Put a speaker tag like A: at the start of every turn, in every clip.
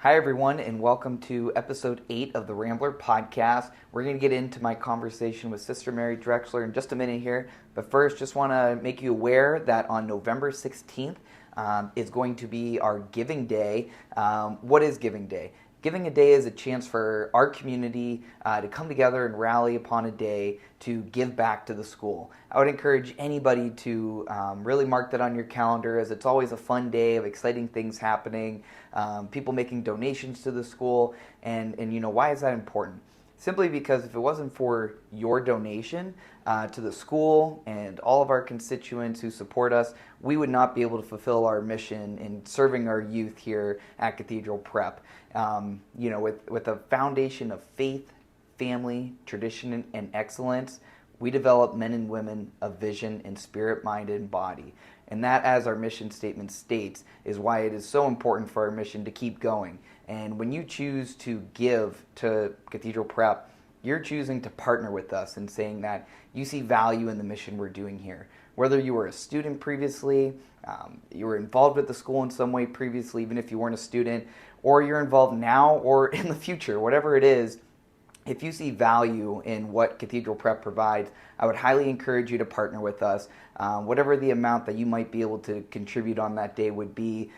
A: Hi, everyone, and welcome to episode 8 of the Rambler Podcast. We're going to get into my conversation with Sister Mary Drexler in just a minute here. But first, just want to make you aware that on November 16th is going to be our Giving Day. What is Giving Day? Giving a Day is a chance for our community to come together and rally upon a day to give back to the school. I would encourage anybody to really mark that on your calendar, as it's always a fun day of exciting things happening, people making donations to the school, and why is that important? Simply because if it wasn't for your donation to the school and all of our constituents who support us, we would not be able to fulfill our mission in serving our youth here at Cathedral Prep. With a foundation of faith, family, tradition, and excellence, we develop men and women of vision and spirit, mind, and body. And that, as our mission statement states, is why it is so important for our mission to keep going. And when you choose to give to Cathedral Prep, you're choosing to partner with us and saying that you see value in the mission we're doing here. Whether you were a student previously, you were involved with the school in some way previously, even if you weren't a student, or you're involved now or in the future, whatever it is, if you see value in what Cathedral Prep provides, I would highly encourage you to partner with us. Whatever the amount that you might be able to contribute on that day would be,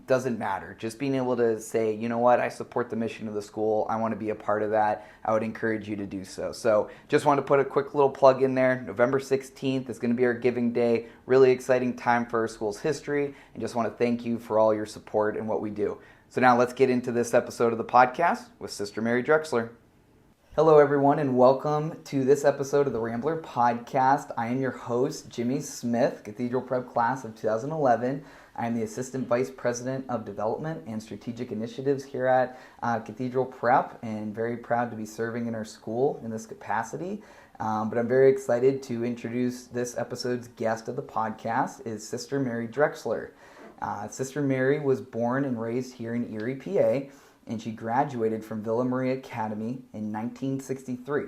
A: doesn't matter. Just being able to say, you know what, I support the mission of the school, I want to be a part of that, I would encourage you to do so. So just want to put a quick little plug in there. November 16th is going to be our Giving Day. Really exciting time for our school's history, and just want to thank you for all your support and what we do. So now let's get into this episode of the podcast with Sister Mary Drexler. Hello, everyone, and welcome to this episode of the Rambler Podcast. I am your host, Jimmy Smith, Cathedral Prep Class of 2011. I am the Assistant Vice President of Development and Strategic Initiatives here at Cathedral Prep, and very proud to be serving in our school in this capacity. But I'm very excited to introduce this episode's guest of the podcast is Sister Mary Drexler. Sister Mary was born and raised here in Erie, PA, and she graduated from Villa Maria Academy in 1963.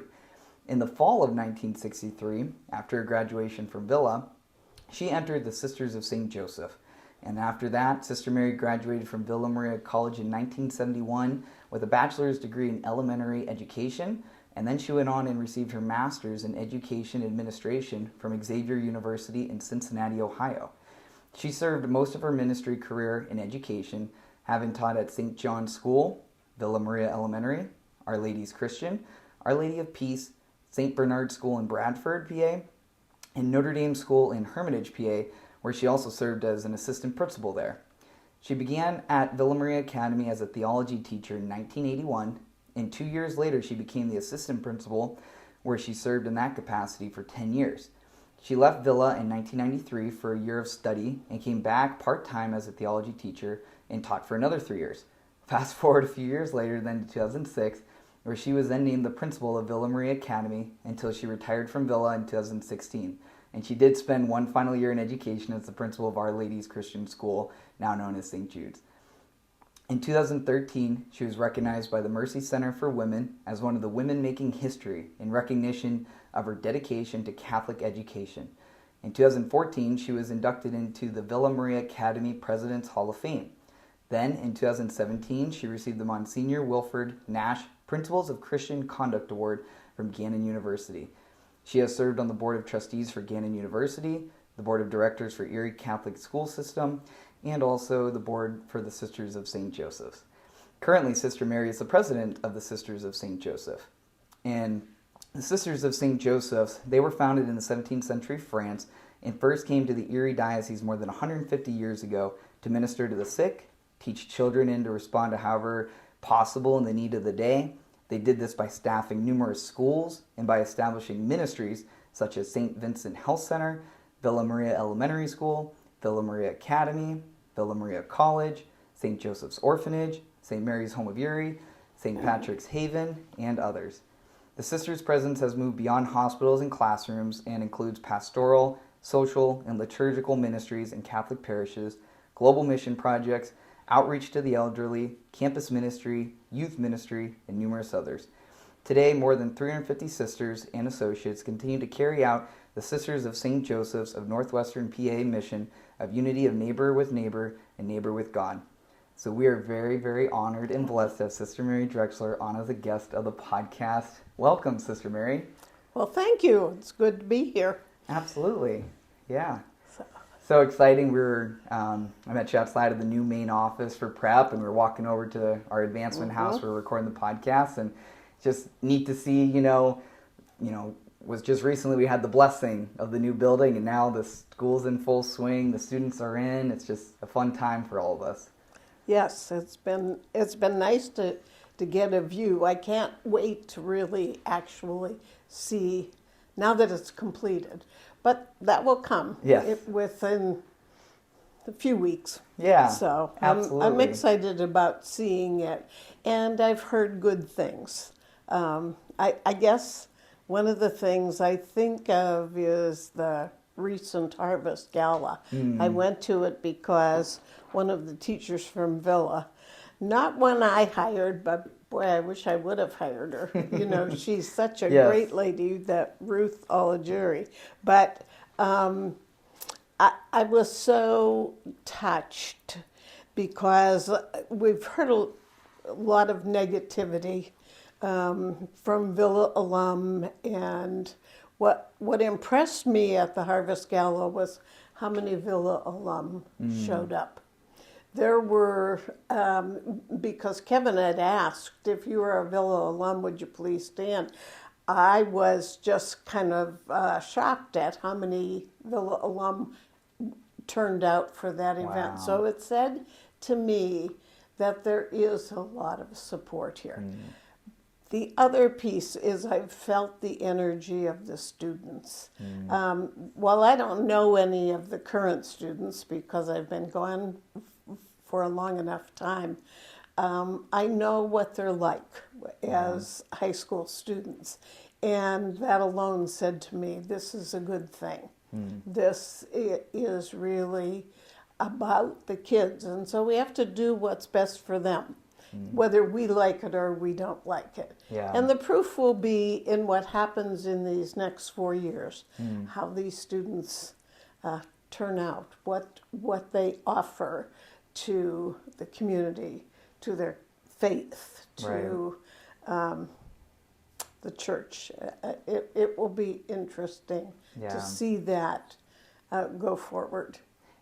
A: In the fall of 1963, after her graduation from Villa, she entered the Sisters of St. Joseph. And after that, Sister Mary graduated from Villa Maria College in 1971 with a bachelor's degree in elementary education, and then she went on and received her master's in education administration from Xavier University in Cincinnati, Ohio. She served most of her ministry career in education, having taught at St. John's School, Villa Maria Elementary, Our Lady's Christian, Our Lady of Peace, St. Bernard School in Bradford, PA, and Notre Dame School in Hermitage, PA, where she also served as an assistant principal there. She began at Villa Maria Academy as a theology teacher in 1981, and 2 years later she became the assistant principal, where she served in that capacity for 10 years. She left Villa in 1993 for a year of study and came back part-time as a theology teacher and taught for another 3 years. Fast forward a few years later, then to 2006, where she was then named the principal of Villa Maria Academy until she retired from Villa in 2016. And she did spend one final year in education as the principal of Our Lady's Christian School, now known as St. Jude's. In 2013, she was recognized by the Mercy Center for Women as one of the women making history in recognition of her dedication to Catholic education. In 2014, she was inducted into the Villa Maria Academy President's Hall of Fame. Then, in 2017, she received the Monsignor Wilford Nash Principles of Christian Conduct Award from Gannon University. She has served on the Board of Trustees for Gannon University, the Board of Directors for Erie Catholic School System, and also the Board for the Sisters of St. Joseph's. Currently, Sister Mary is the president of the Sisters of St. Joseph. And the Sisters of St. Joseph's, they were founded in the 17th century France and first came to the Erie Diocese more than 150 years ago to minister to the sick, teach children and to respond to however possible in the need of the day. They did this by staffing numerous schools and by establishing ministries such as St. Vincent Health Center, Villa Maria Elementary School, Villa Maria Academy, Villa Maria College, St. Joseph's Orphanage, St. Mary's Home of Erie, St. Patrick's Haven, and others. The Sisters' presence has moved beyond hospitals and classrooms and includes pastoral, social, and liturgical ministries in Catholic parishes, global mission projects, outreach to the elderly, campus ministry, youth ministry, and numerous others. Today, more than 350 sisters and associates continue to carry out the Sisters of St. Joseph's of Northwestern PA mission of unity of neighbor with neighbor and neighbor with God. So we are very, very honored and blessed to have Sister Mary Drexler on as a guest of the podcast. Welcome, Sister Mary.
B: Well, thank you. It's good to be here.
A: Absolutely. Yeah. So exciting. I met you outside of the new main office for prep, and we were walking over to our advancement house where we're recording the podcast, and just neat to see, was just recently we had the blessing of the new building, and now the school's in full swing. The students are in. It's just a fun time for all of us.
B: Yes, it's been nice to get a view. I can't wait to really actually see now that it's completed, but that will come within a few weeks.
A: Yeah,
B: so
A: absolutely.
B: I'm excited about seeing it, and I've heard good things. I guess one of the things I think of is the recent Harvest Gala. I went to it because one of the teachers from Villa, not one I hired, but boy, I wish I would have hired her. She's such a great lady, that Ruth Olajuri. But I was so touched because we've heard a lot of negativity from Villa alum, and what impressed me at the Harvest Gala was how many Villa alum showed up. There were, because Kevin had asked, if you were a Villa alum, would you please stand? I was just kind of shocked at how many Villa alum turned out for that event. So it said to me that there is a lot of support here. The other piece is I've felt the energy of the students. While I don't know any of the current students because I've been gone for a long enough time, I know what they're like as high school students. And that alone said to me, this is a good thing. This is really about the kids. And so we have to do what's best for them, whether we like it or we don't like it. And the proof will be in what happens in these next 4 years, how these students turn out, what they offer to the community, to their faith, to the church. It will be interesting to see that go forward.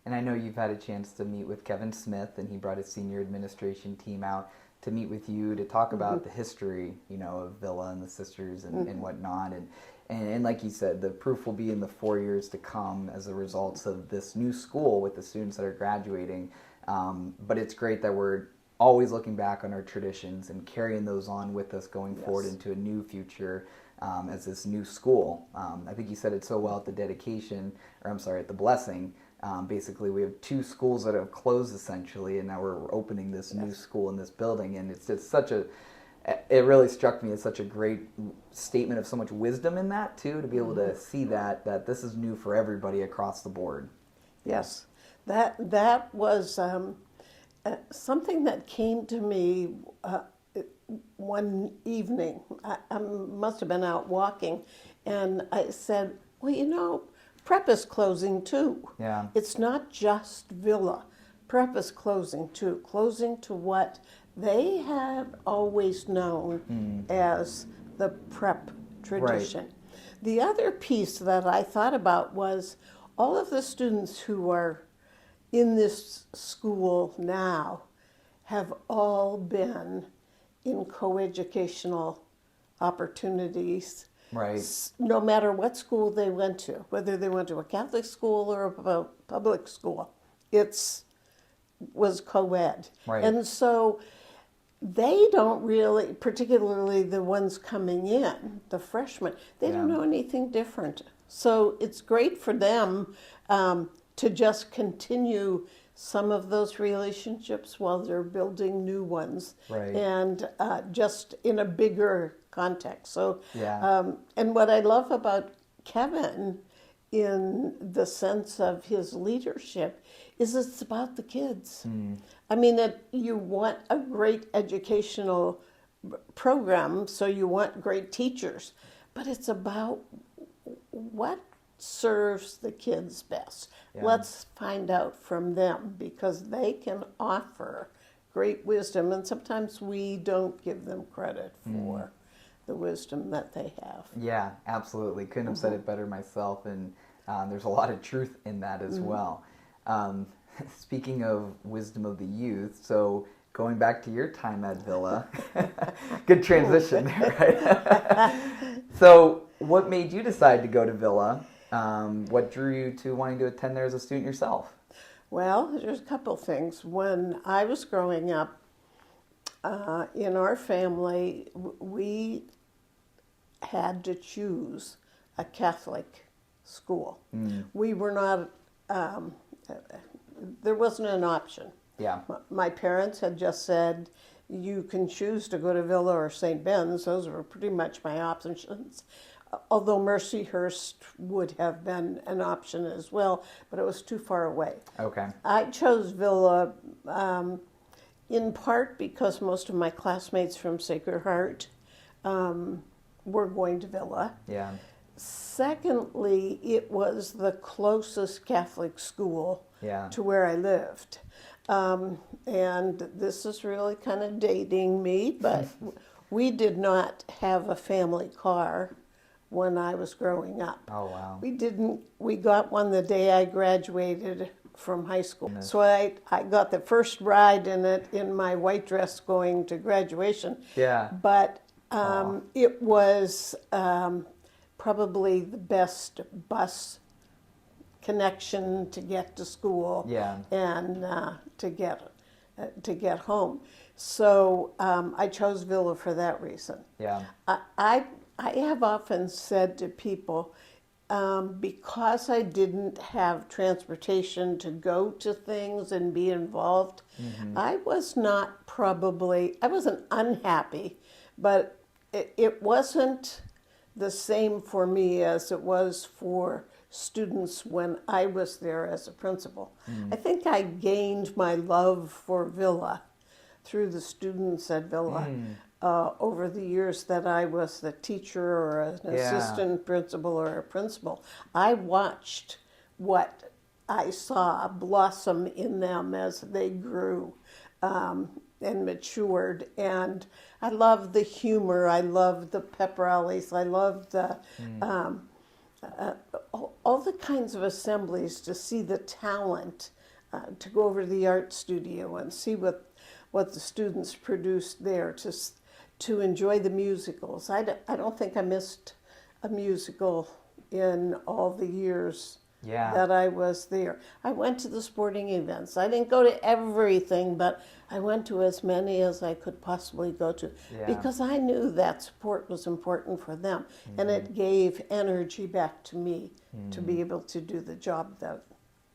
A: And I know you've had a chance to meet with Kevin Smith, and he brought his senior administration team out to meet with you to talk about the history, of Villa and the sisters and whatnot. And like you said, the proof will be in the 4 years to come as a result of this new school with the students that are graduating. But it's great that we're always looking back on our traditions and carrying those on with us going forward into a new future as this new school. I think you said it so well at the dedication, at the blessing. Basically, we have 2 schools that have closed essentially, and now we're opening this new school in this building. And it's just it really struck me as such a great statement of so much wisdom in that too, to be able to see that this is new for everybody across the board.
B: Yes, that was something that came to me one evening. I must have been out walking, and I said, well, prep is closing too.
A: Yeah.
B: It's not just Villa. Prep is closing too. Closing to what they had always known as the prep tradition. Right. The other piece that I thought about was all of the students who are in this school now have all been in coeducational opportunities.
A: Right.
B: No matter what school they went to, whether they went to a Catholic school or a public school, was co-ed.
A: Right.
B: And so they don't really, particularly the ones coming in, the freshmen, they don't know anything different. So it's great for them to just continue some of those relationships while they're building new ones, and just in a bigger context. So, and what I love about Kevin, in the sense of his leadership, is it's about the kids. I mean, that you want a great educational program, so you want great teachers, but it's about what serves the kids best. Let's find out from them, because they can offer great wisdom, and sometimes we don't give them credit for the wisdom that they have.
A: Yeah, absolutely. Couldn't have said it better myself, and there's a lot of truth in that as well. Speaking of wisdom of the youth, so going back to your time at Villa, good transition there, right? So what made you decide to go to Villa? What drew you to wanting to attend there as a student yourself?
B: Well, there's a couple things. When I was growing up, in our family, we had to choose a Catholic school. We were not, there wasn't an option.
A: Yeah.
B: My parents had just said, you can choose to go to Villa or St. Ben's. Those were pretty much my options. Although Mercyhurst would have been an option as well, but it was too far away.
A: Okay.
B: I chose Villa in part because most of my classmates from Sacred Heart were going to Villa.
A: Yeah.
B: Secondly, it was the closest Catholic school to where I lived. And this is really kind of dating me, but we did not have a family car when I was growing up.
A: Oh, wow.
B: We got one the day I graduated from high school. So I got the first ride in it in my white dress going to graduation.
A: Yeah.
B: But it was probably the best bus connection to get to school and to get home. So I chose Villa for that reason.
A: Yeah.
B: I have often said to people, because I didn't have transportation to go to things and be involved, I wasn't unhappy, but it wasn't the same for me as it was for students when I was there as a principal. I think I gained my love for Villa through the students at Villa. Over the years that I was the teacher or an assistant principal or a principal, I watched what I saw blossom in them as they grew and matured. And I loved the humor, I loved the pep rallies, I loved the, all the kinds of assemblies, to see the talent, to go over to the art studio and see what the students produced there, to enjoy the musicals. I don't think I missed a musical in all the years that I was there. I went to the sporting events. I didn't go to everything, but I went to as many as I could possibly go to because I knew that support was important for them, and it gave energy back to me to be able to do the job that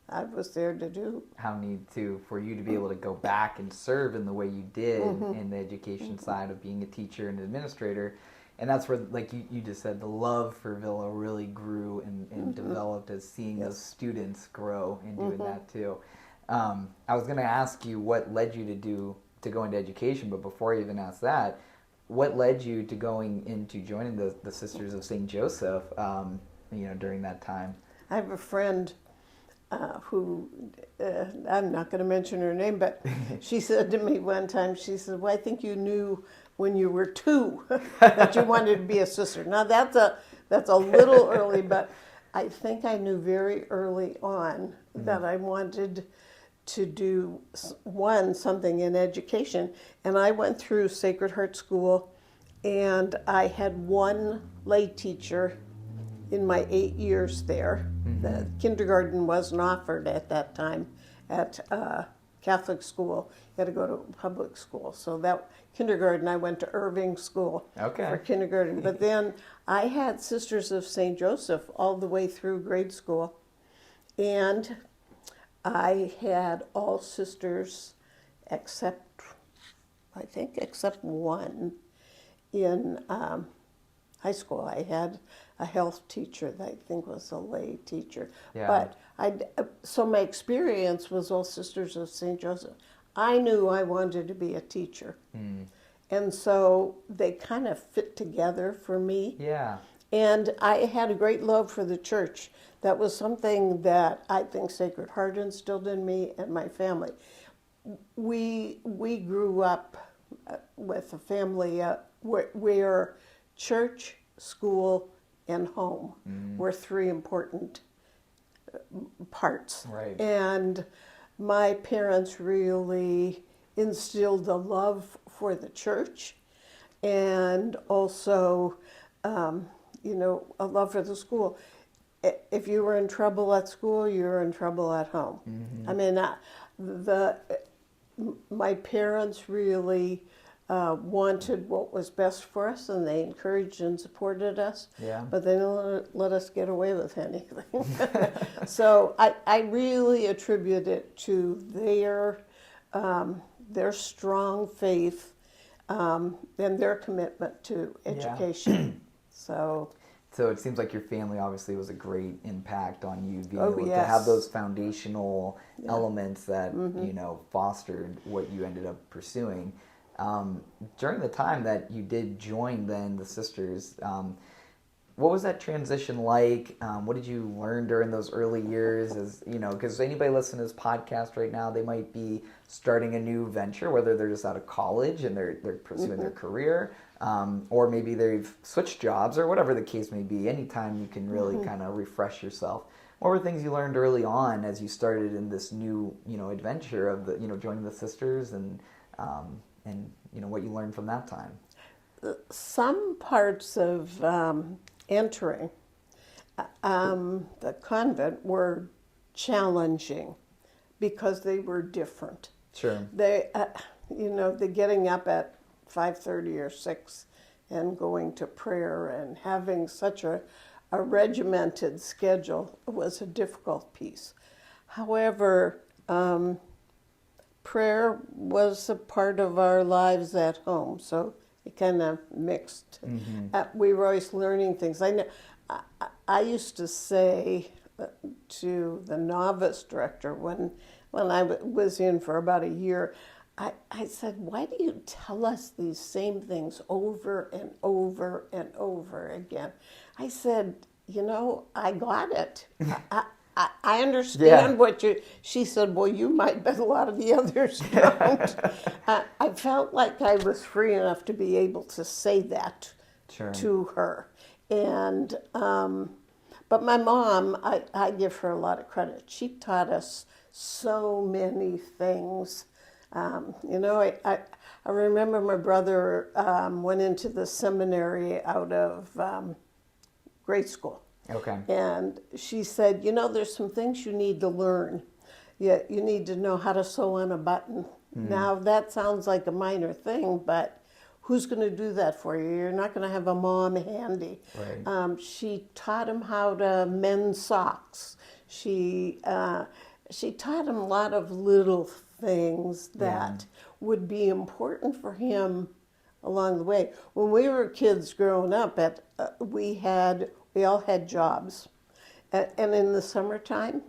B: I was there to do.
A: How neat for you to be able to go back and serve in the way you did in the education side of being a teacher and administrator. And that's where, like you just said, the love for Villa really grew and developed as seeing those students grow and doing that too. I was going to ask you what led you to go into education, but before I even ask that, what led you to going into joining the Sisters of St. Joseph, during that time?
B: I have a friend who, I'm not going to mention her name, but she said to me one time, she said, well, I think you knew when you were 2 that you wanted to be a sister. Now that's a little early, but I think I knew very early on that I wanted to do something in education. And I went through Sacred Heart School, and I had one lay teacher in my 8 years there. The kindergarten wasn't offered at that time at Catholic school. You had to go to public school. So that kindergarten, I went to Irving School for kindergarten. But then I had Sisters of St. Joseph all the way through grade school. And I had all sisters except one in high school. I had a health teacher that I think was a lay teacher. But so my experience was all Sisters of St. Joseph. I knew I wanted to be a teacher. And so they kind of fit together for me. And I had a great love for the church. That was something that I think Sacred Heart instilled in me and my family. we grew up with a family where church, school, and home were three important parts.
A: Right.
B: And my parents really instilled a love for the church and also, a love for the school. If you were in trouble at school, you were in trouble at home. I mean, my parents really wanted what was best for us, and they encouraged and supported us.
A: Yeah.
B: But they didn't let us get away with anything. So I really attribute it to their strong faith and their commitment to education. So
A: it seems like your family obviously was a great impact on you being able to
B: yes.
A: have those foundational elements that, fostered what you ended up pursuing. During the time that you did join then the sisters, what was that transition like? What did you learn during those early years? Because anybody listening to this podcast right now, they might be starting a new venture, whether they're just out of college and they're pursuing their career, or maybe they've switched jobs or whatever the case may be. Anytime you can really kind of refresh yourself. What were things you learned early on as you started in this new, adventure of joining the sisters and what you learned from that time?
B: Some parts of entering the convent were challenging because they were different.
A: Sure.
B: They, the getting up at 5:30 or 6 and going to prayer and having such a regimented schedule was a difficult piece. However, prayer was a part of our lives at home, so it kind of mixed. We were always learning things. I used to say to the novice director when I was in for about a year, I said, why do you tell us these same things over and over and over again? I said, I got it. I understand what she said, well, you might, but a lot of the others don't. I felt like I was free enough to be able to say that to her. And, but my mom, I give her a lot of credit. She taught us so many things. I remember my brother went into the seminary out of grade school.
A: Okay.
B: And she said, there's some things you need to learn. You need to know how to sew on a button. Now, that sounds like a minor thing, but who's going to do that for you? You're not going to have a mom handy.
A: Right.
B: She taught him how to mend socks. She taught him a lot of little things that would be important for him along the way. When we were kids growing up, we all had jobs. And in the summertime,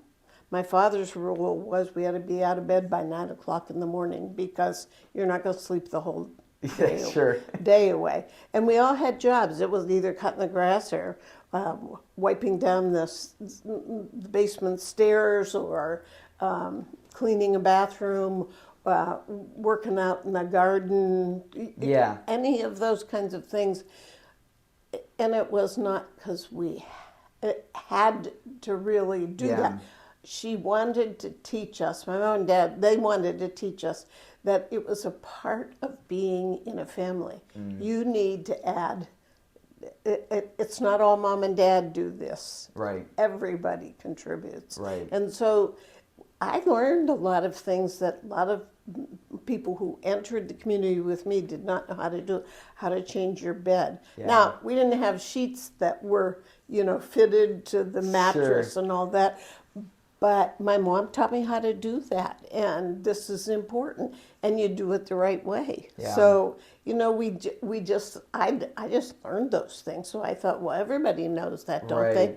B: my father's rule was we had to be out of bed by 9 o'clock in the morning because you're not going to sleep the whole day away. And we all had jobs. It was either cutting the grass or wiping down the basement stairs or cleaning a bathroom, working out in the garden, any of those kinds of things. And it was not because we had to really do that. She wanted to teach us, my mom and dad, they wanted to teach us that it was a part of being in a family. You need to add, it's not all mom and dad do this.
A: Right.
B: Everybody contributes.
A: Right.
B: And so I learned a lot of things that a lot of people who entered the community with me did not know how to do, how to change your bed. Now, we didn't have sheets that were, fitted to the mattress and all that, but my mom taught me how to do that, and this is important, and you do it the right way. So, I just learned those things, so I thought, well, everybody knows that, don't they?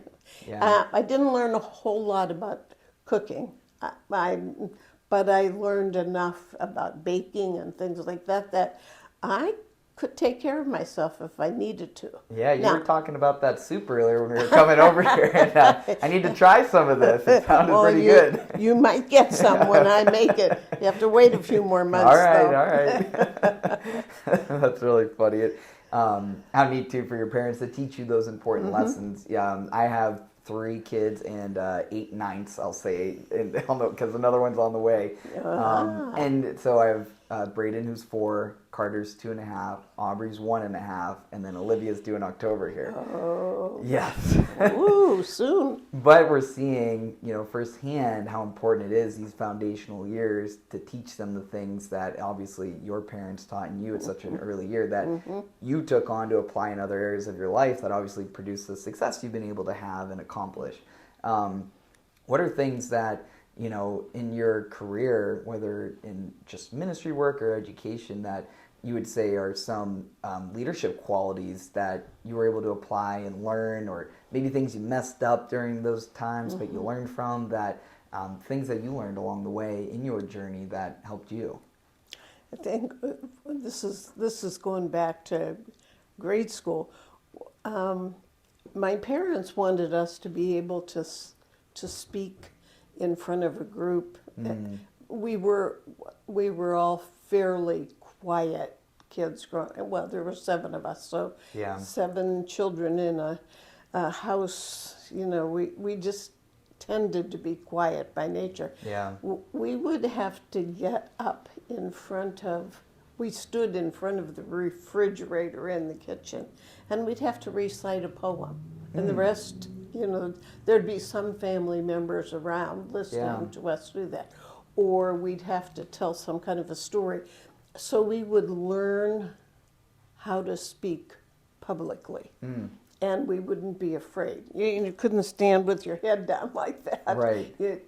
B: I didn't learn a whole lot about cooking. But I learned enough about baking and things like that I could take care of myself if I needed to.
A: Yeah, you were talking about that soup earlier when we were coming over here. And, I need to try some of this. It sounded pretty good.
B: You might get some when I make it. You have to wait a few more months,
A: all right. That's really funny. How neat, too, for your parents to teach you those important lessons. Yeah, I have 3 kids and 8 ninths, I'll say, because another one's on the way. And so I have Braden, who's 4, Carter's 2.5, Aubrey's 1.5, and then Olivia's due in October here.
B: Oh.
A: Yes.
B: Ooh, soon.
A: But we're seeing, firsthand how important it is these foundational years to teach them the things that obviously your parents taught in you at such an early year that you took on to apply in other areas of your life that obviously produced the success you've been able to have and accomplish. What are things that, in your career, whether in just ministry work or education, that you would say are some leadership qualities that you were able to apply and learn, or maybe things you messed up during those times but you learned from, that things that you learned along the way in your journey that helped you?
B: I think this is going back to grade school. My parents wanted us to be able to speak in front of a group. We were all fairly quiet kids growing. Well, there were 7 of us, so 7 children in a house. We just tended to be quiet by nature.
A: Yeah.
B: We would have to get up in front of. We stood in front of the refrigerator in the kitchen, and we'd have to recite a poem, and the rest. There'd be some family members around listening to us do that. Or we'd have to tell some kind of a story. So we would learn how to speak publicly. And we wouldn't be afraid. You couldn't stand with your head down like that.
A: Right.
B: You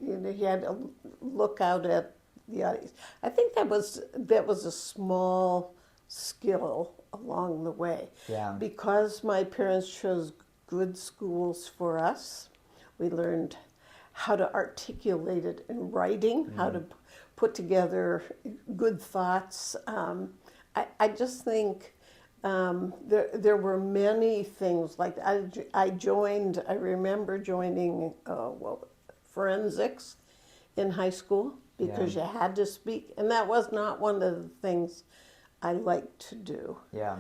B: had to look out at the audience. I think that was a small skill along the way.
A: Yeah.
B: Because my parents chose good schools for us. We learned how to articulate it in writing, how to put together good thoughts. I just think there were many things like I remember joining forensics in high school because you had to speak, and that was not one of the things I liked to do.
A: Yeah.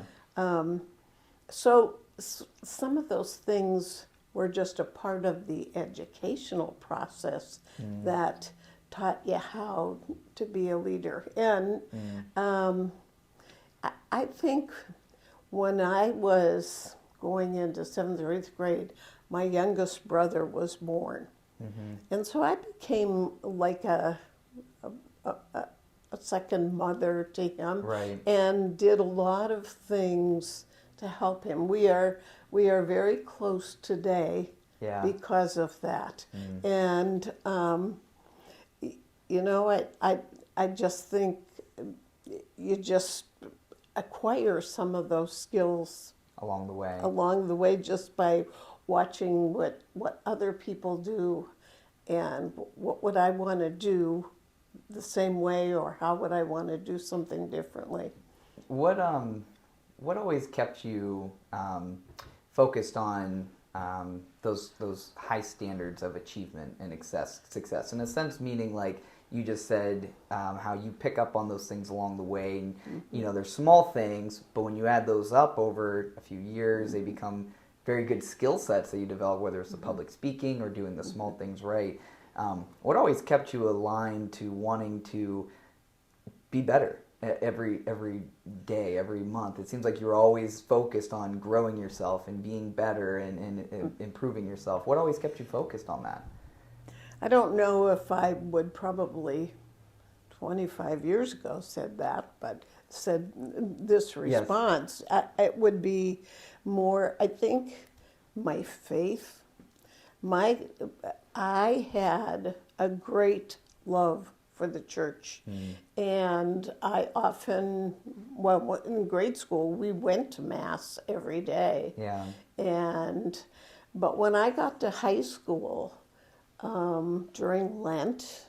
B: So some of those things were just a part of the educational process that taught you how to be a leader. And I think when I was going into 7th or 8th grade, my youngest brother was born. And so I became like a second mother to him, and did a lot of things to help him. We are very close today because of that. And I just think you just acquire some of those skills
A: along the
B: way just by watching what other people do, and what would I want to do the same way, or how would I want to do something differently. What
A: always kept you focused on those high standards of achievement and success? In a sense, meaning like you just said, how you pick up on those things along the way. And, they're small things, but when you add those up over a few years, they become very good skill sets that you develop, whether it's the public speaking or doing the small things right. What always kept you aligned to wanting to be better every day, every month? It seems like you're always focused on growing yourself and being better and improving yourself. What always kept you focused on that?
B: I don't know if I would probably 25 years ago said this response. It would be more, I think, my faith. I had a great love for the church. And I often, in grade school, we went to Mass every day.
A: Yeah.
B: But when I got to high school, during Lent,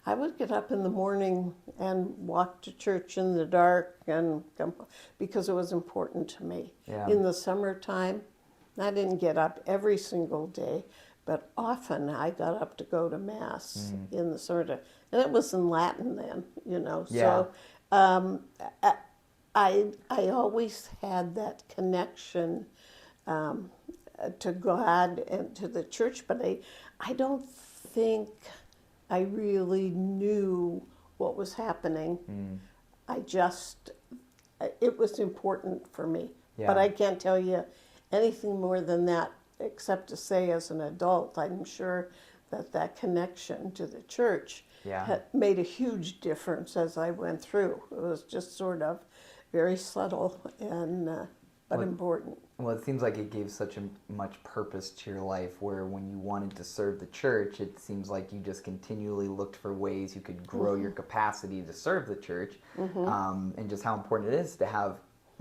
B: I would get up in the morning and walk to church in the dark and come, because it was important to me.
A: Yeah.
B: In the summertime, I didn't get up every single day, but often I got up to go to Mass in the summertime. And it was in Latin then, you know.
A: Yeah.
B: So I always had that connection to God and to the church, but I don't think I really knew what was happening. I just, it was important for me.
A: Yeah.
B: But I can't tell you anything more than that, except to say as an adult, I'm sure that connection to the church had made a huge difference as I went through. It was just sort of very subtle and but important.
A: Well, it seems like it gave such much purpose to your life, where when you wanted to serve the church, it seems like you just continually looked for ways you could grow your capacity to serve the church, and just how important it is to have,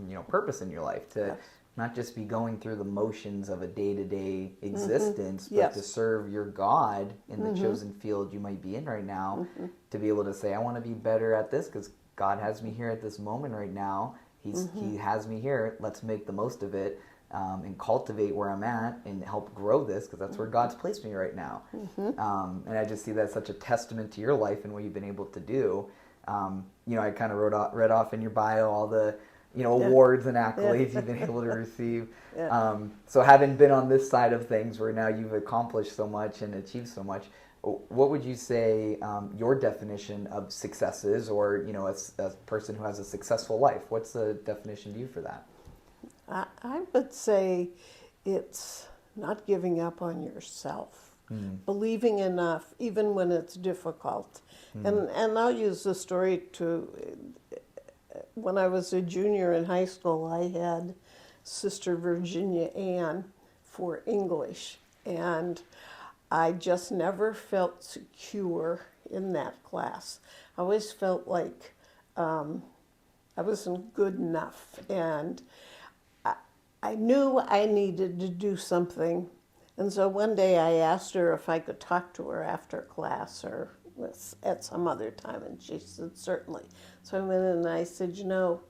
A: you know, purpose in your life, to not just be going through the motions of a day-to-day existence, but to serve your God in the chosen field you might be in right now, to be able to say, I want to be better at this because God has me here at this moment right now. He has me here. Let's make the most of it, and cultivate where I'm at and help grow this, because that's where God's placed me right now. And I just see that as such a testament to your life and what you've been able to do. You know, I kind of read off in your bio all the, you know, awards and accolades you've been able to receive. So having been on this side of things, where now you've accomplished so much and achieved so much, what would you say your definition of success is, or, you know, as a person who has a successful life? What's the definition to you for that?
B: I would say it's not giving up on yourself, believing enough, even when it's difficult. And I'll use the story to, when I was a junior in high school, I had Sister Virginia Ann for English, and I just never felt secure in that class. I always felt like I wasn't good enough, and I knew I needed to do something. And so one day I asked her if I could talk to her after class or at some other time, and she said, certainly. So I went in and I said, you know,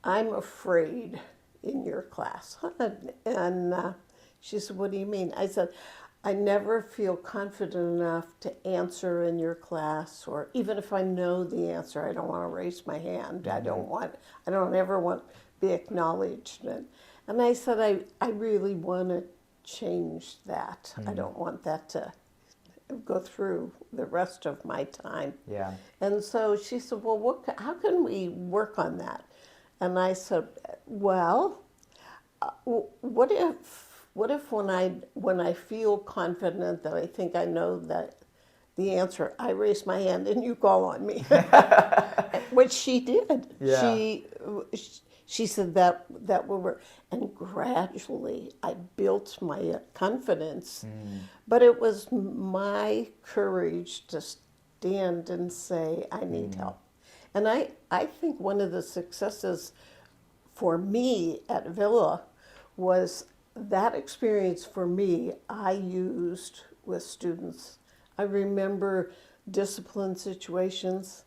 B: I'm afraid in your class. And she said, what do you mean? I said, I never feel confident enough to answer in your class, or even if I know the answer, I don't want to raise my hand. I don't ever want to be acknowledged. And I said, I really want to change that. I don't want that to go through the rest of my time.
A: Yeah.
B: And so she said, well, how can we work on that? And I said, well, what if when I feel confident that I think I know that the answer, I raise my hand and you call on me, which she did.
A: Yeah.
B: She said that will work, and gradually I built my confidence. But it was my courage to stand and say, I need help. And I think one of the successes for me at Villa was that experience for me I used with students. I remember discipline situations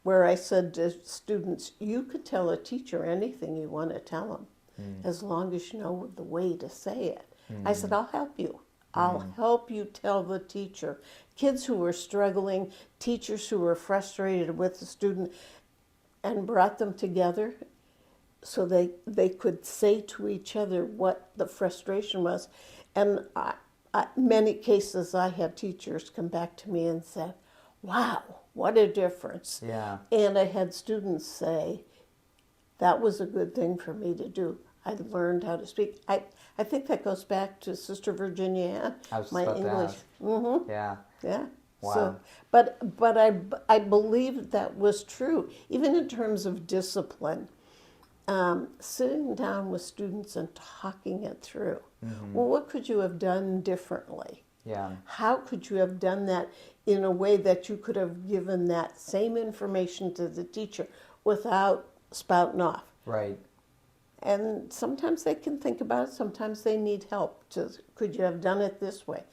B: where I said to students, you could tell a teacher anything you want to tell them, as long as you know the way to say it. I said, I'll help you. I'll help you tell the teacher. Kids who were struggling, teachers who were frustrated with the student, and brought them together so they could say to each other what the frustration was. And many cases I had teachers come back to me and say, wow, what a difference.
A: Yeah.
B: And I had students say, that was a good thing for me to do. I learned how to speak. I think that goes back to Sister Virginia Ann,
A: I was just
B: my
A: about
B: English.
A: to ask. Yeah.
B: Yeah.
A: Wow.
B: So, but I believe that was true, even in terms of discipline. Sitting down with students and talking it through. Well, what could you have done differently?
A: Yeah.
B: How could you have done that in a way that you could have given that same information to the teacher without spouting off?
A: Right.
B: And sometimes they can think about it. Sometimes they need help. Could you have done it this way?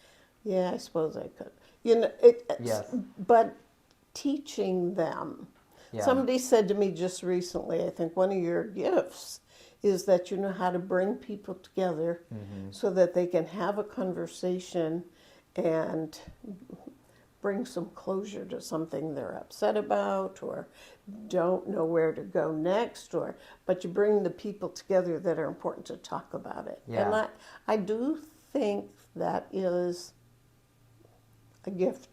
B: Yeah, I suppose I could. You know,
A: Yes.
B: But teaching them.
A: Yeah.
B: Somebody said to me just recently, I think one of your gifts is that you know how to bring people together so that they can have a conversation and bring some closure to something they're upset about or don't know where to go next, but you bring the people together that are important to talk about it.
A: Yeah.
B: And I do think that is a gift.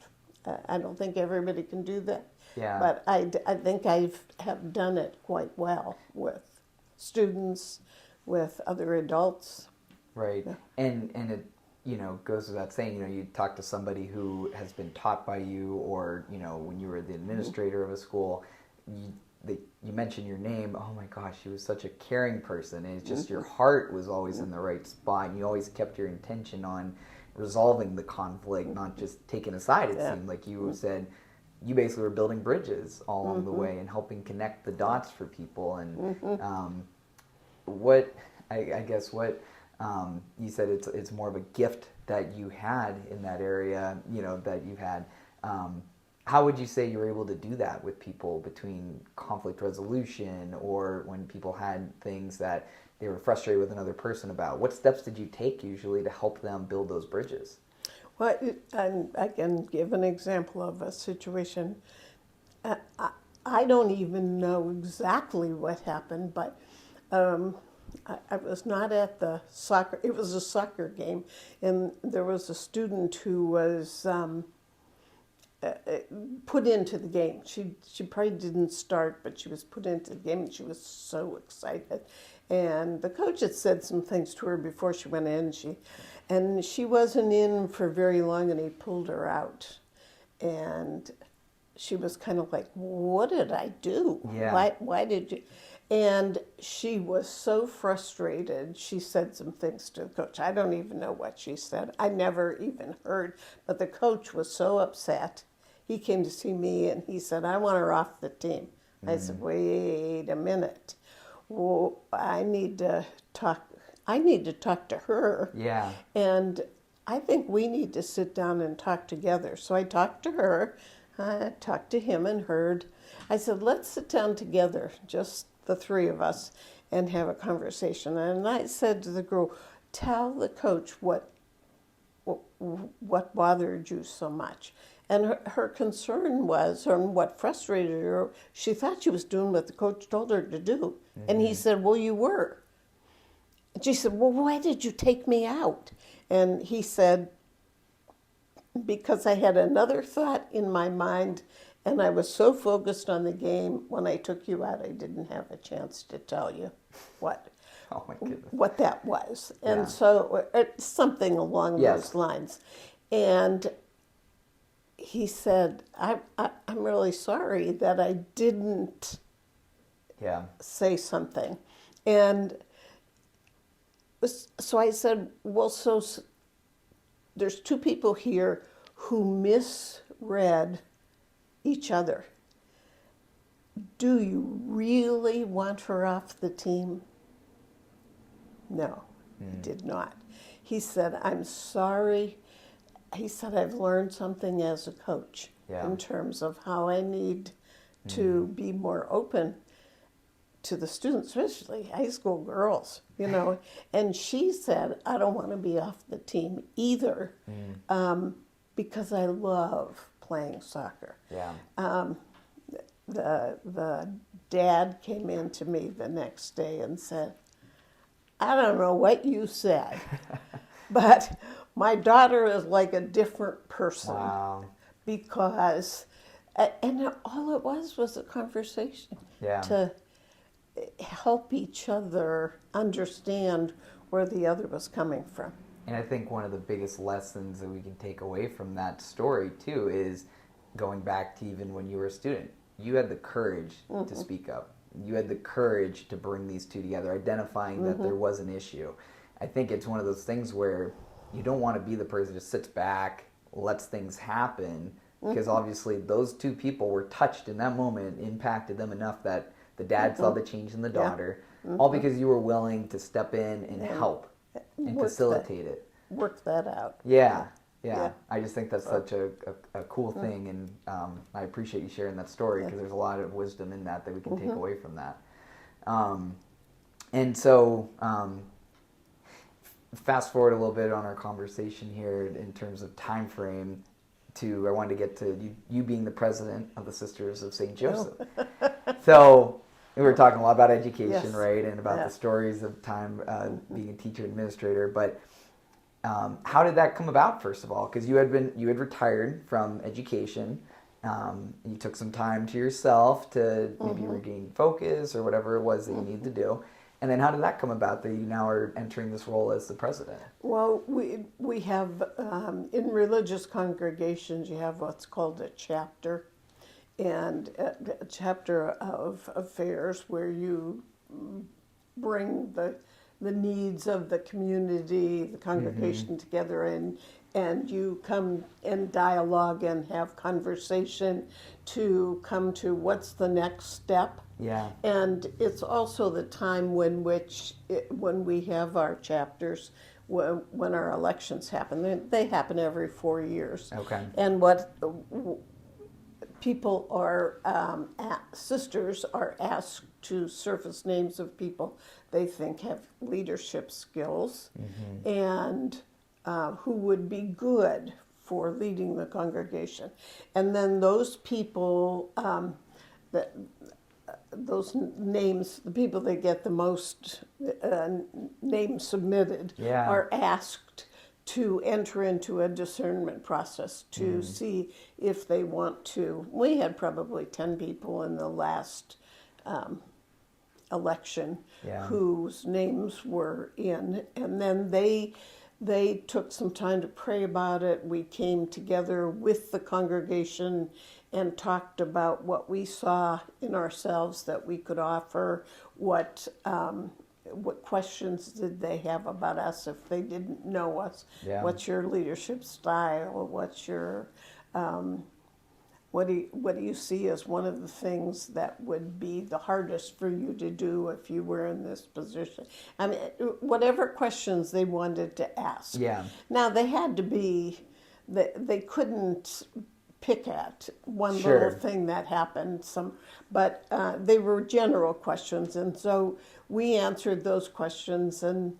B: I don't think everybody can do that.
A: Yeah.
B: But I think I have done it quite well with students, with other adults.
A: Right. And it, goes without saying, you talk to somebody who has been taught by you, or, when you were the administrator of a school, you mention your name. Oh my gosh, she was such a caring person. And it's just your heart was always in the right spot, and you always kept your intention on resolving the conflict, not just taking a side. It seemed like you said you basically were building bridges all along the way and helping connect the dots for people. And what you said, it's more of a gift that you had in that area, that you had. How would you say you were able to do that with people, between conflict resolution or when people had things that they were frustrated with another person about? What steps did you take usually to help them build those bridges?
B: Well, I can give an example of a situation. I don't even know exactly what happened, but I was not at the soccer. It was a soccer game, and there was a student who was put into the game. She probably didn't start, but she was put into the game, and she was so excited. And the coach had said some things to her before she went in. She wasn't in for very long, and he pulled her out. And she was kind of like, "What did I do?
A: Yeah.
B: Why did you?" And she was so frustrated. She said some things to the coach. I don't even know what she said. I never even heard. But the coach was so upset. He came to see me, and he said, "I want her off the team." I said, "Wait a minute. Well, I need to talk to her."
A: Yeah.
B: And I think we need to sit down and talk together. So I talked to her. I talked to him and heard. I said, "Let's sit down together, just the three of us, and have a conversation." And I said to the girl, "Tell the coach what bothered you so much." And her concern was, or what frustrated her, she thought she was doing what the coach told her to do. And he said, "Well, you were." And she said, "Well, why did you take me out?" And he said, "Because I had another thought in my mind, and I was so focused on the game, when I took you out, I didn't have a chance to tell you what
A: Oh my goodness.
B: what that was." And
A: Yeah.
B: so it's something along those lines. And he said, I'm really sorry that I didn't say something. And so I said, "Well, so there's two people here who misread each other. Do you really want her off the team?" No, he did not. He said, "I'm sorry." He said, "I've learned something as a coach in terms of how I need to be more open to the students, especially high school girls, And she said, "I don't want to be off the team either because I love playing soccer."
A: Yeah.
B: The dad came in to me the next day and said, "I don't know what you said, but my daughter is like a different person."
A: Wow.
B: Because, and all it was a conversation to help each other understand where the other was coming from.
A: And I think one of the biggest lessons that we can take away from that story, too, is going back to even when you were a student. You had the courage to speak up. You had the courage to bring these two together, identifying that there was an issue. I think it's one of those things where you don't want to be the person who just sits back, lets things happen, because obviously those two people were touched in that moment, impacted them enough that the dad saw the change in the daughter, all because you were willing to step in and help and facilitate it.
B: Work that out.
A: Yeah. Yeah. I just think that's such a cool thing, and I appreciate you sharing that story, because there's a lot of wisdom in that we can take away from that. And so, fast forward a little bit on our conversation here in terms of time frame. I wanted to get to you being the president of the Sisters of St. Joseph. So we were talking a lot about education, right, and about the stories of time being a teacher administrator. But how did that come about? First of all, because you had retired from education. You took some time to yourself to maybe regain focus or whatever it was that you needed to do. And then how did that come about that you now are entering this role as the president?
B: Well, we have, in religious congregations, you have what's called a chapter, and a chapter of affairs where you bring the needs of the community, the congregation together, and you come in dialogue and have conversation to come to what's the next step.
A: Yeah.
B: And it's also the time when we have our chapters, when our elections happen. They happen every 4 years.
A: Okay.
B: And what people are, sisters are asked to surface names of people they think have leadership skills and who would be good for leading the congregation. And then those people, those names, the people that get the most names submitted, are asked to enter into a discernment process to see if they want to. We had probably 10 people in the last election whose names were in, and then they took some time to pray about it. We came together with the congregation and talked about what we saw in ourselves that we could offer, what questions did they have about us if they didn't know us, what's your leadership style, what's your what do you see as one of the things that would be the hardest for you to do if you were in this position? I mean, whatever questions they wanted to ask.
A: Yeah.
B: Now, they had to be, they couldn't pick at one little thing that happened, but they were general questions. And so we answered those questions, and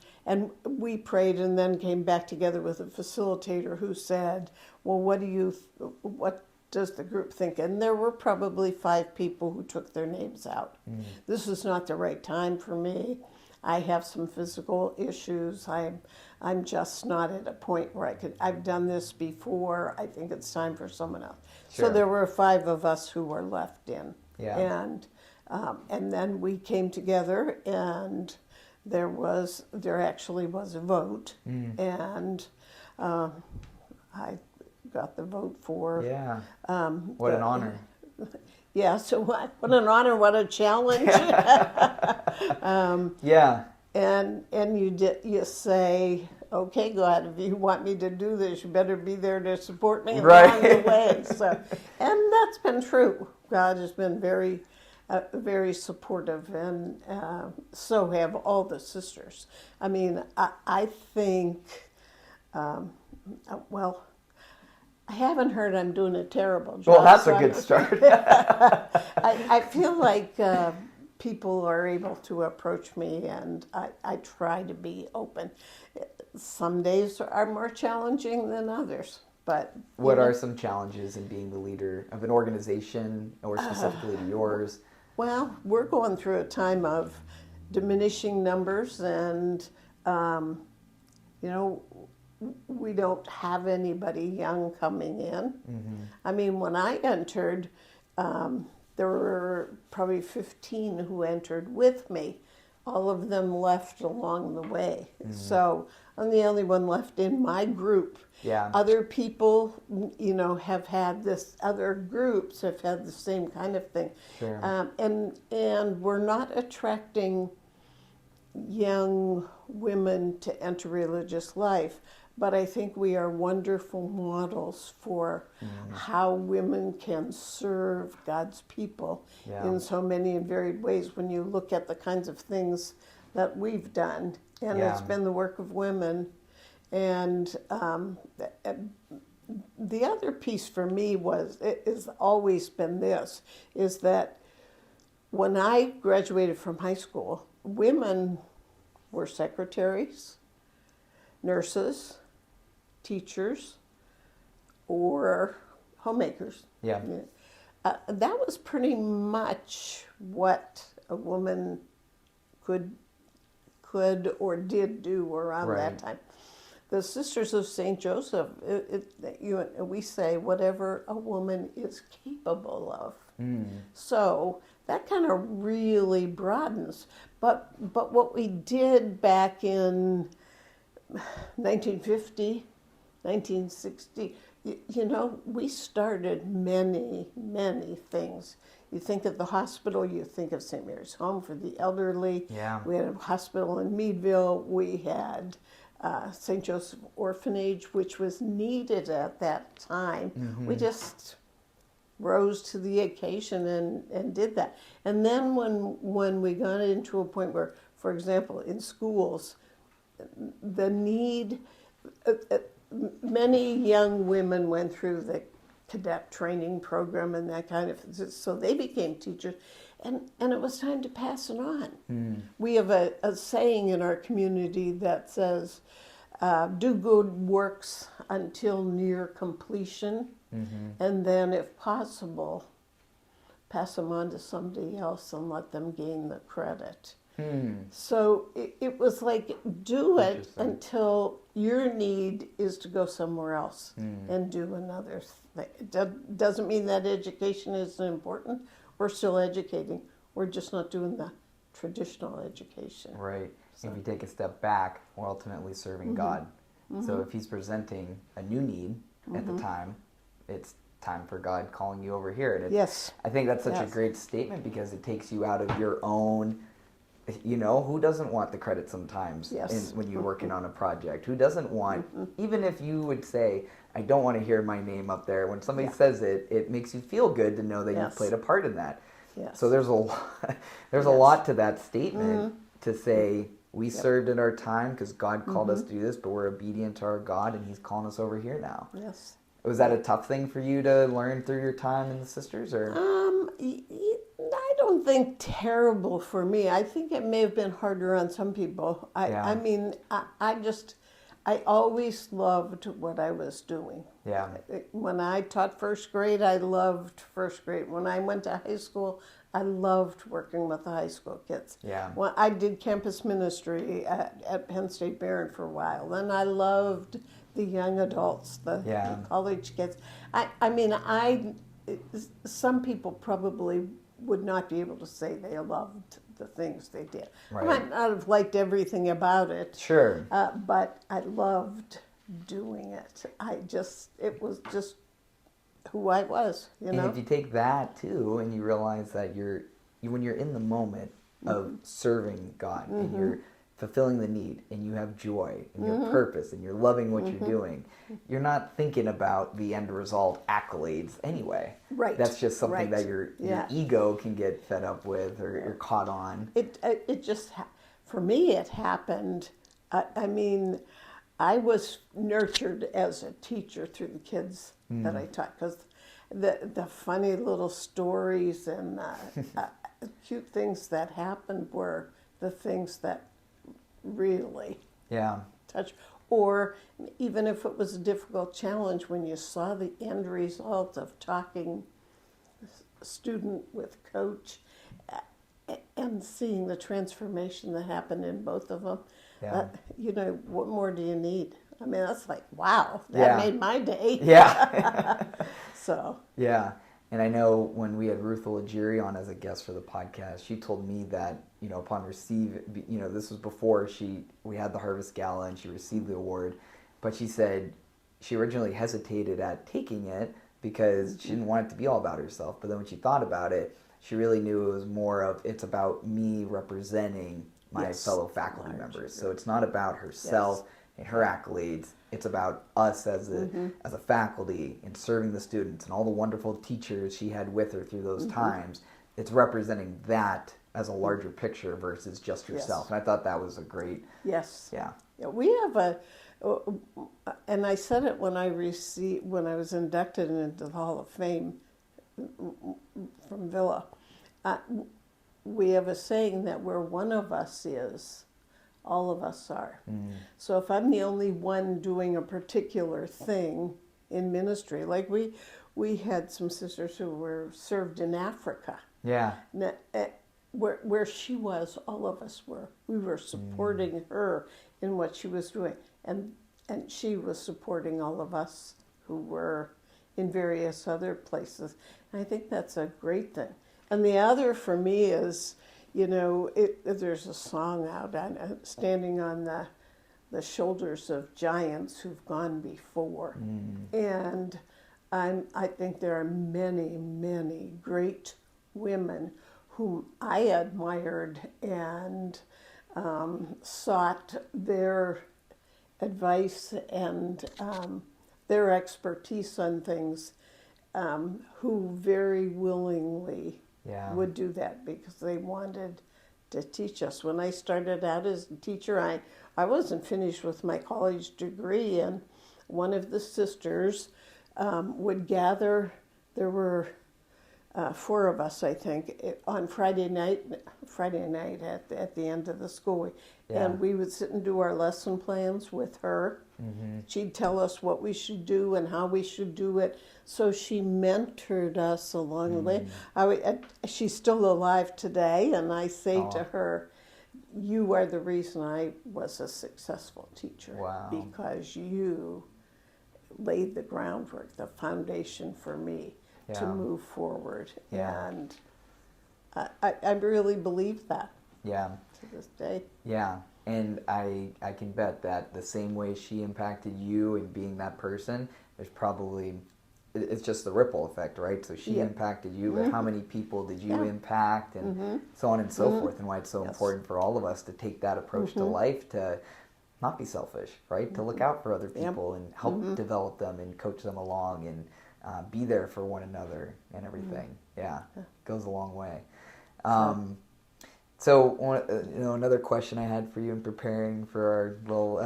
B: we prayed, and then came back together with a facilitator who said, well, what does the group think? And there were probably 5 people who took their names out. This is not the right time for me. I have some physical issues. I'm just not at a point where I've done this before. I think it's time for someone else.
A: Sure.
B: So there were 5 of us who were left in.
A: Yeah.
B: And then we came together, and there actually was a vote, and I got the vote for.
A: Yeah. What an honor.
B: Yeah, so what an honor, what a challenge. And you say, okay, God, if you want me to do this, you better be there to support me along the way. So, and that's been true. God has been very, very supportive, and so have all the sisters. I mean, I think, well, I haven't heard I'm doing a terrible job.
A: Well, that's a good start.
B: I feel like people are able to approach me, and I try to be open. Some days are more challenging than others. But
A: what are some challenges in being the leader of an organization, or specifically yours?
B: Well, we're going through a time of diminishing numbers, and we don't have anybody young coming in. I mean, when I entered, there were probably 15 who entered with me. All of them left along the way. So I'm the only one left in my group.
A: Yeah.
B: Other people, have had this, other groups have had the same kind of thing.
A: Sure.
B: And we're not attracting young women to enter religious life, but I think we are wonderful models for how women can serve God's people in so many and varied ways when you look at the kinds of things that we've done. And it's been the work of women. And the other piece for me has always been this, is that when I graduated from high school, women were secretaries, nurses, teachers, or homemakers.
A: Yeah.
B: That was pretty much what a woman could or did do around that time. The Sisters of St. Joseph, we say whatever a woman is capable of. So that kind of really broadens. But what we did back in 1950, 1960, we started many, many things. You think of the hospital, you think of St. Mary's Home for the Elderly.
A: Yeah.
B: We had a hospital in Meadville. We had St. Joseph Orphanage, which was needed at that time. We just rose to the occasion and did that. And then when we got into a point where, for example, in schools, the need, many young women went through the cadet training program and that kind of, so they became teachers, and it was time to pass it on. We have a saying in our community that says, do good works until near completion, and then if possible, pass them on to somebody else and let them gain the credit. So it was like, do it until your need is to go somewhere else and do another thing. It doesn't mean that education isn't important. We're still educating. We're just not doing the traditional education.
A: Right. So if you take a step back, we're ultimately serving God. So if he's presenting a new need at the time, it's time for God calling you over here. And
B: Yes.
A: I think that's such a great statement because it takes you out of your own. Who doesn't want the credit sometimes when you're working on a project? Who doesn't want, even if you would say, I don't want to hear my name up there, when somebody says it, it makes you feel good to know that you played a part in that. So there's a lot to that statement to say, we served in our time because God called us to do this, but we're obedient to our God and he's calling us over here now.
B: Yes.
A: Was that a tough thing for you to learn through your time in the Sisters? Or
B: I don't think terrible for me. I think it may have been harder on some people. I mean, I always loved what I was doing.
A: Yeah.
B: When I taught first grade, I loved first grade. When I went to high school, I loved working with the high school kids.
A: Yeah.
B: When I did campus ministry at Penn State Barron for a while, then I loved the young adults, the college kids. I mean, some people probably would not be able to say they loved the things they did.
A: Right.
B: I might not have liked everything about it.
A: Sure.
B: But I loved doing it. It was just who I was,
A: And if you take that too, and you realize that when you're in the moment of serving God and you're fulfilling the need and you have joy and you have purpose and you're loving what you're doing, you're not thinking about the end result accolades anyway.
B: Right.
A: That's just something that your ego can get fed up with or you're caught on.
B: It just, for me, it happened. I mean, I was nurtured as a teacher through the kids that I taught, because the funny little stories and cute things that happened were the things that really touched. Or even if it was a difficult challenge, when you saw the end result of talking student with coach and seeing the transformation that happened in both of them, what more do you need? I mean, that's like, wow, that made my day.
A: Yeah.
B: So.
A: Yeah. And I know when we had Ruth Legiri on as a guest for the podcast, she told me that, upon this was before we had the Harvest Gala and she received the award, but she said she originally hesitated at taking it because she didn't want it to be all about herself. But then when she thought about it, she really knew it was more of, it's about me representing my fellow faculty members. So it's not about herself and her accolades. It's about us as a faculty and serving the students and all the wonderful teachers she had with her through those times. It's representing that as a larger picture versus just yourself. And I thought that was a great...
B: Yes.
A: Yeah.
B: We have and I said it when I was inducted into the Hall of Fame from Villa. We have a saying that where one of us is, all of us are. So if I'm the only one doing a particular thing in ministry, like we had some sisters who were served in Africa.
A: Yeah.
B: Where she was, all of us were. We were supporting her in what she was doing. And she was supporting all of us who were in various other places. And I think that's a great thing. And the other for me is, there's a song out, standing on the shoulders of giants who've gone before. And I think there are many, many great women whom I admired and sought their advice and their expertise on things, who very willingly would do that because they wanted to teach us. When I started out as a teacher, I wasn't finished with my college degree, and one of the sisters would gather. There were 4 of us, I think, on Friday night at the end of the school week. And we would sit and do our lesson plans with her. She'd tell us what we should do and how we should do it. So she mentored us along the way. She's still alive today, and I say to her, you are the reason I was a successful teacher.
A: Wow.
B: Because you laid the groundwork, the foundation for me to move forward. And I really believe that. To this day.
A: And I can bet that the same way she impacted you in being that person, it's just the ripple effect, right? So she impacted you, but how many people did you impact, and so on and so forth, and why it's so important for all of us to take that approach to life, to not be selfish, right? To look out for other people and help develop them and coach them along and be there for one another and everything. Goes a long way. So, another question I had for you in preparing for our little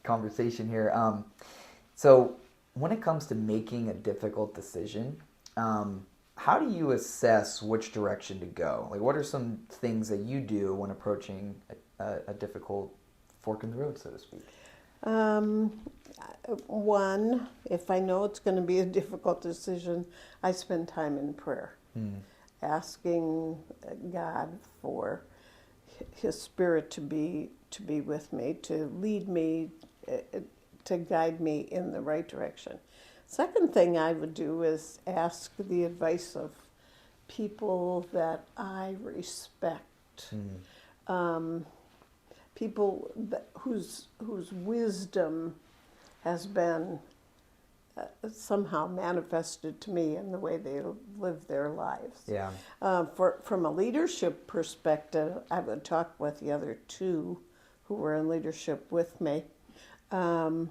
A: conversation here. So, when it comes to making a difficult decision, how do you assess which direction to go? Like, what are some things that you do when approaching a difficult fork in the road, so to speak?
B: One, if I know it's going to be a difficult decision, I spend time in prayer, asking God for His Spirit to be with me, to lead me, to guide me in the right direction. Second thing I would do is ask the advice of people that I respect, people whose wisdom has been somehow manifested to me in the way they live their lives. From a leadership perspective, I would talk with the other 2 who were in leadership with me. I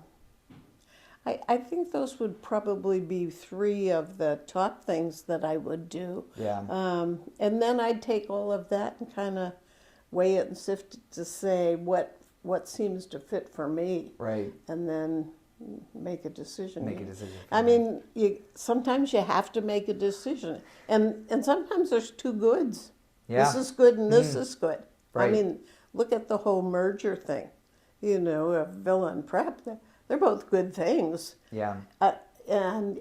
B: think those would probably be 3 of the top things that I would do. And then I'd take all of that and kind of weigh it and sift it to say what seems to fit for me. And then make a decision. I mean, sometimes you have to make a decision, and sometimes there's 2 goods. This is good and this is good. I mean, look at the whole merger thing. Of Villa and Prep, they're both good things. And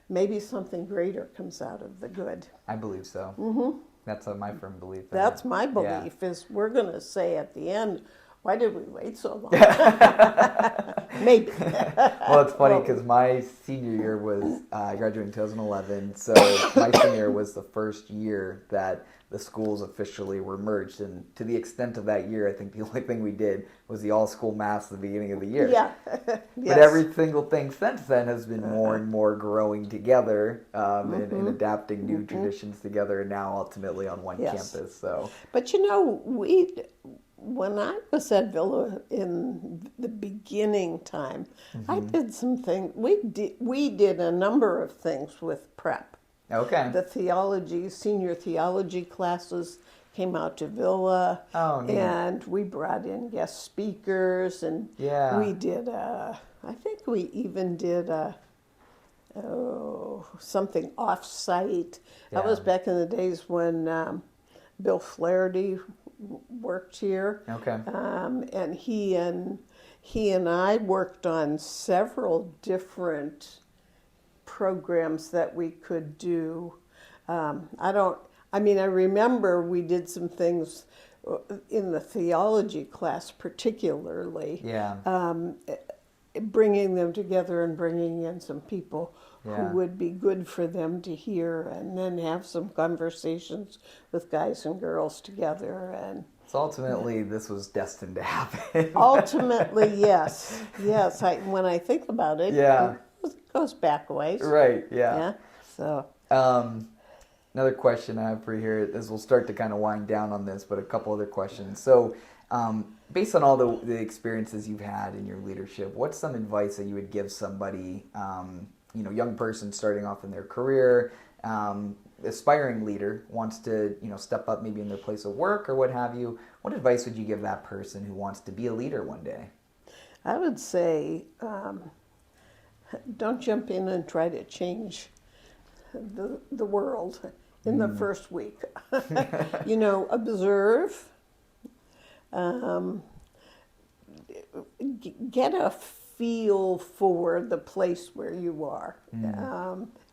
B: maybe something greater comes out of the good.
A: I believe so. That's my firm belief.
B: That's my belief. Is we're going to say at the end, why did we wait so long? Maybe.
A: Well, it's funny because my senior year was, I graduated in 2011, so my senior year was the first year that the schools officially were merged. And to the extent of that year, I think the only thing we did was the all-school mass at the beginning of the year. But every single thing since then has been more and more growing together and adapting new traditions together, and now ultimately on one campus. So,
B: but when I was at Villa in the beginning time, I did some things. We did a number of things with Prep. The senior theology classes came out to Villa,
A: Oh, neat.
B: and we brought in guest speakers, and we did I think we even did something off-site. That was back in the days when Bill Flaherty worked here.
A: Okay.
B: And he and I worked on several different programs that we could do. I remember we did some things in the theology class particularly.
A: Yeah.
B: Bringing them together and bringing in some people who
A: Yeah.
B: would be good for them to hear, and then have some conversations with guys and girls together. And
A: So ultimately, this was destined to happen.
B: ultimately, yes. When I think about it,
A: Yeah.
B: it goes back a ways.
A: Right, yeah.
B: So,
A: another question I have for you here, as we'll start to kind of wind down on this, but a couple other questions. So, based on all the experiences you've had in your leadership, what's some advice that you would give somebody, young person starting off in their career, aspiring leader, wants to, step up maybe in their place of work or what have you? What advice would you give that person who wants to be a leader one day?
B: I would say, don't jump in and try to change the world in the first week. Observe. Get a feel for the place where you are,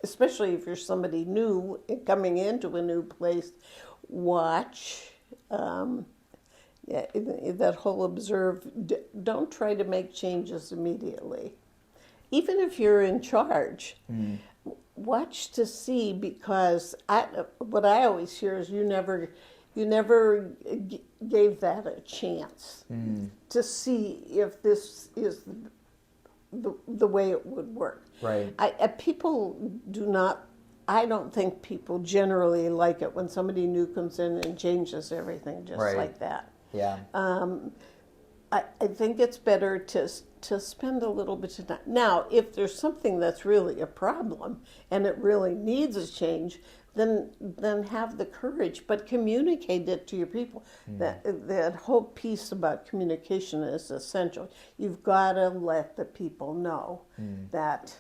B: especially if you're somebody new coming into a new place. Watch that whole observe. Don't try to make changes immediately, even if you're in charge. Watch to see, because what I always hear is you never gave that a chance to see if this is the way it would work.
A: Right.
B: I don't think people generally like it when somebody new comes in and changes everything just like that.
A: Yeah.
B: I think it's better to spend a little bit of time. Now, if there's something that's really a problem and it really needs a change, then have the courage, but communicate it to your people. That whole piece about communication is essential. You've got to let the people know that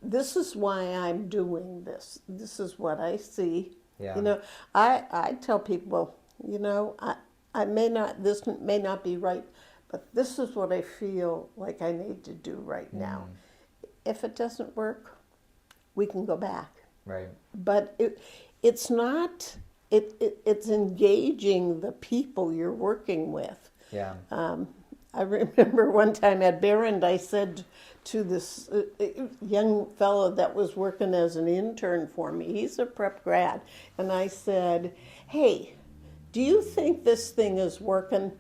B: this is why I'm doing this. This is what I see.
A: Yeah.
B: I tell people, this may not be right, but this is what I feel like I need to do right now. If it doesn't work, we can go back.
A: Right.
B: But it's not. It's engaging the people you're working with.
A: Yeah.
B: I remember one time at Barron, I said to this young fellow that was working as an intern for me, he's a prep grad, and I said, "Hey, do you think this thing is working?"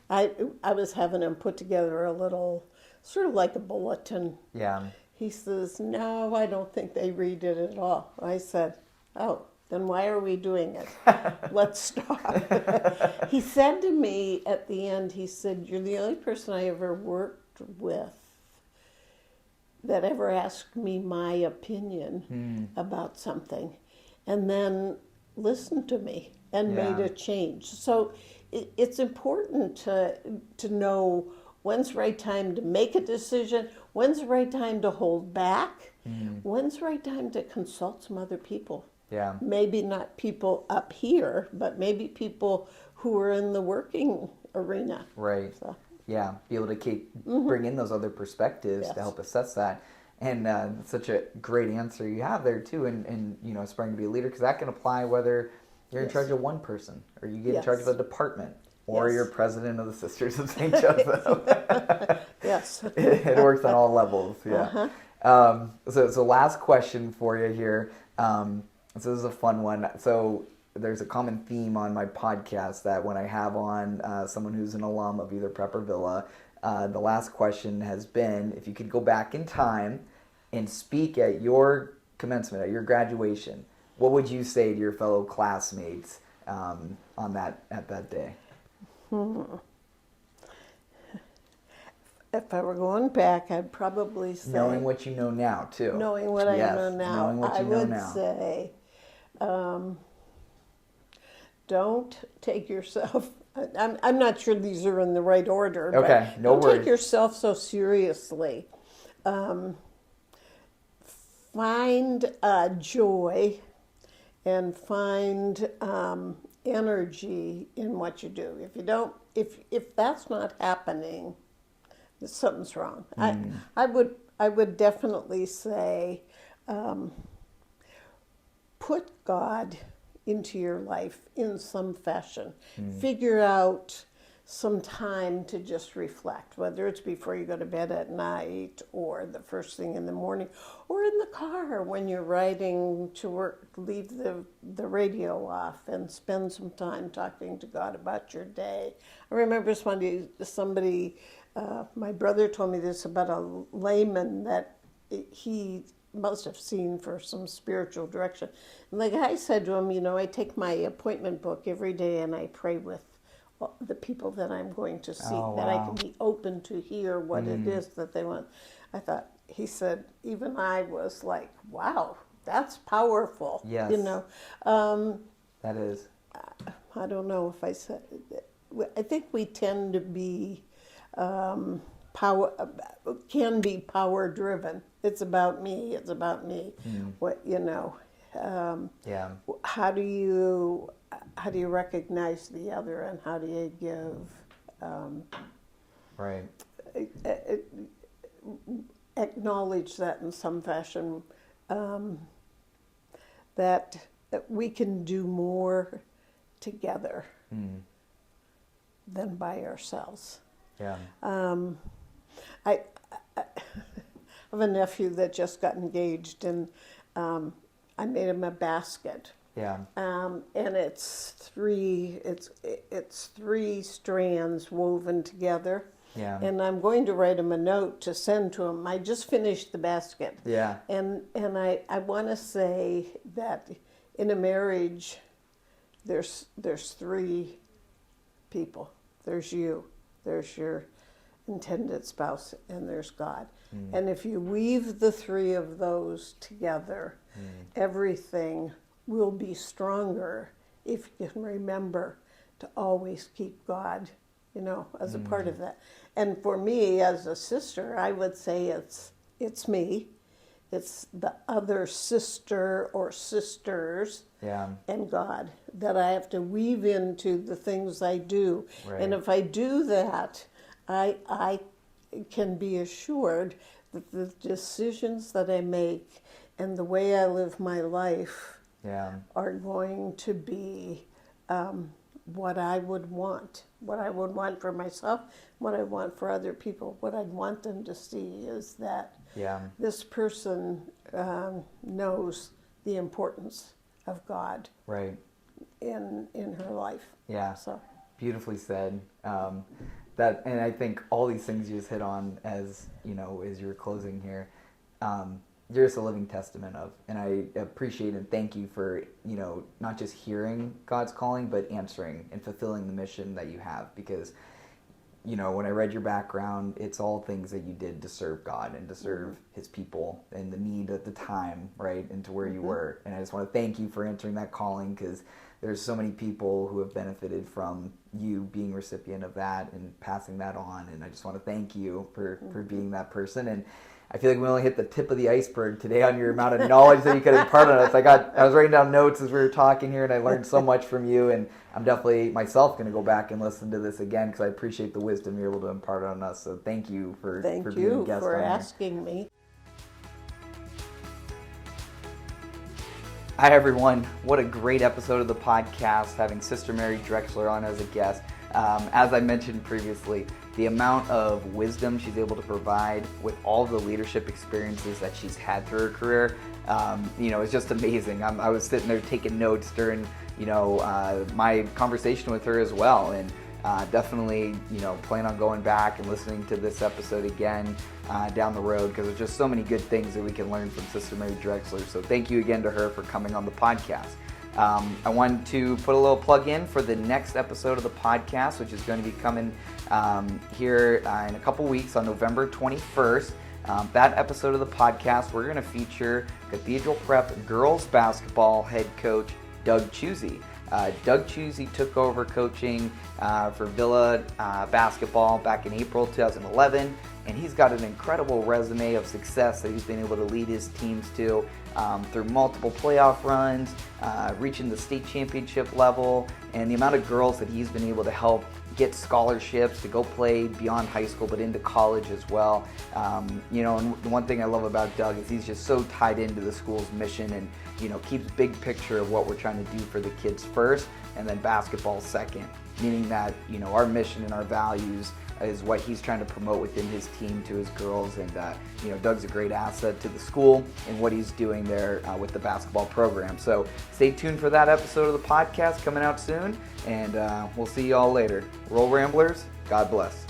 B: I was having him put together a little, sort of like a bulletin.
A: Yeah.
B: He says, "No, I don't think they read it at all." I said, "Oh, then why are we doing it? Let's stop." He said to me at the end, he said, "You're the only person I ever worked with that ever asked me my opinion about something, and then listened to me and made a change." So it's important to know when's the right time to make a decision, when's the right time to hold back, when's the right time to consult some other people.
A: Yeah.
B: Maybe not people up here, but maybe people who are in the working arena.
A: Right.
B: So.
A: Yeah. Be able to bring in those other perspectives to help assess that. And such a great answer you have there too, and aspiring to be a leader, because that can apply whether you're in charge of one person, or you get in charge of a department, or you're president of the Sisters of St. Joseph.
B: Yes.
A: It works on all levels. Yeah. So last question for you here. This is a fun one. So there's a common theme on my podcast that when I have on someone who's an alum of either Prep or Villa, the last question has been, if you could go back in time and speak at your commencement, at your graduation, what would you say to your fellow classmates at that day?
B: If I were going back, I'd probably say...
A: Knowing what you know now, too.
B: Knowing what I know now,
A: knowing what you
B: I
A: know
B: would
A: now.
B: say, don't take yourself, I'm not sure these are in the right order,
A: Okay,
B: but
A: no
B: don't
A: worries.
B: take yourself so seriously. Find joy and find energy in what you do. If you don't, if that's not happening, something's wrong. I would definitely say, put God into your life in some fashion. Figure out some time to just reflect, whether it's before you go to bed at night or the first thing in the morning or in the car when you're riding to work. Leave the radio off and spend some time talking to God about your day. I remember somebody my brother told me this about a layman that he must have seen for some spiritual direction. And the guy said to him, I take my appointment book every day and I pray with the people that I'm going to see, that I can be open to hear what it is that they want. He said, even I was like, wow, that's powerful.
A: Yes. That is.
B: I don't know if I said, I think we tend to be can be power driven. It's about me. What how do you recognize the other, and how do you give
A: right,
B: acknowledge that in some fashion, that we can do more together than by ourselves.
A: Yeah.
B: I have a nephew that just got engaged, and I made him a basket.
A: Yeah.
B: And it's three strands woven together.
A: Yeah.
B: And I'm going to write him a note to send to him. I just finished the basket.
A: Yeah.
B: And I want to say that in a marriage, there's three people. There's you, there's your intended spouse, and there's God. And if you weave the three of those together, everything will be stronger if you can remember to always keep God, as a part of that. And for me, as a sister, I would say it's me, it's the other sister or sisters, and God, that I have to weave into the things I do.
A: Right.
B: And if I do that, I can be assured that the decisions that I make and the way I live my life are going to be what I would want for myself, what I want for other people. What I'd want them to see is that this person knows the importance of God in her life.
A: Yeah.
B: So
A: beautifully said. That, and I think all these things you just hit on as you were closing here, you're just a living testament of, and I appreciate and thank you for, not just hearing God's calling, but answering and fulfilling the mission that you have. Because, when I read your background, it's all things that you did to serve God and to serve His people and the need at the time, right, and to where you were. And I just want to thank you for answering that calling, because there's so many people who have benefited from you being recipient of that and passing that on. And I just want to thank you for being that person. And I feel like we only hit the tip of the iceberg today on your amount of knowledge that you could impart on us. I was writing down notes as we were talking here, and I learned so much from you. And I'm definitely myself going to go back and listen to this again, because I appreciate the wisdom you're able to impart on us. So thank you for being a guest on here.
B: Thank you for asking me.
A: Hi everyone, what a great episode of the podcast, having Sister Mary Drexler on as a guest. As I mentioned previously, the amount of wisdom she's able to provide with all the leadership experiences that she's had through her career, is just amazing. I was sitting there taking notes during, my conversation with her as well, and definitely, plan on going back and listening to this episode again down the road, because there's just so many good things that we can learn from Sister Mary Drexler. So thank you again to her for coming on the podcast. I wanted to put a little plug in for the next episode of the podcast, which is going to be coming here in a couple weeks on November 21st. That episode of the podcast, we're going to feature Cathedral Prep girls basketball head coach Doug Chusey. Doug Chusey took over coaching for Villa basketball back in April 2011, and he's got an incredible resume of success that he's been able to lead his teams to through multiple playoff runs, reaching the state championship level, and the amount of girls that he's been able to help get scholarships to go play beyond high school but into college as well. And the one thing I love about Doug is he's just so tied into the school's mission and keeps big picture of what we're trying to do for the kids first and then basketball second, meaning that our mission and our values is what he's trying to promote within his team to his girls. And Doug's a great asset to the school and what he's doing there with the basketball program. So stay tuned for that episode of the podcast coming out soon, and we'll see you all later. Roll Ramblers, God bless.